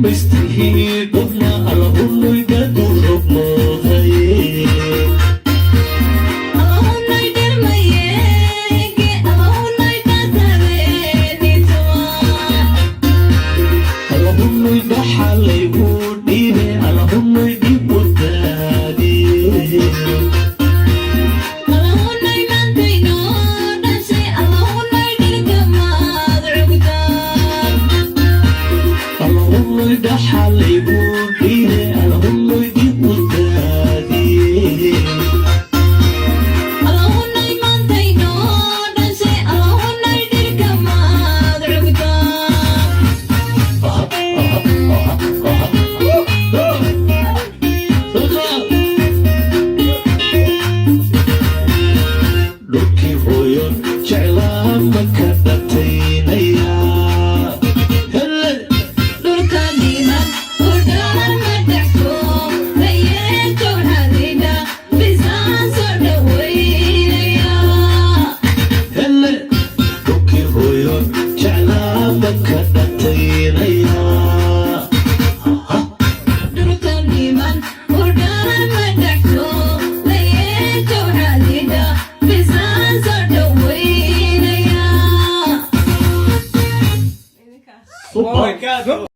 Mistihid na alahunoy na durog mo haye Alahunoy dirmaye Ke alahunoy tatare nitwa alahunoy na halay mo dire alahunoy di putadi Alahunoy mantayno Danse alahunoy dirgamad rugdan alahunoy na halay mo dire alahunoy di putadi Alahunoy mantayno Danse alahunoy dirgamad rugdan Dhulkii hooyo jeclaa ma ka dhataynaya hele Dhulka dhiman Hurdaan madhaxko Rayeeto hadida Bisaan soo dhaweynaya hele dhulkii hooyo jeclaa ma ka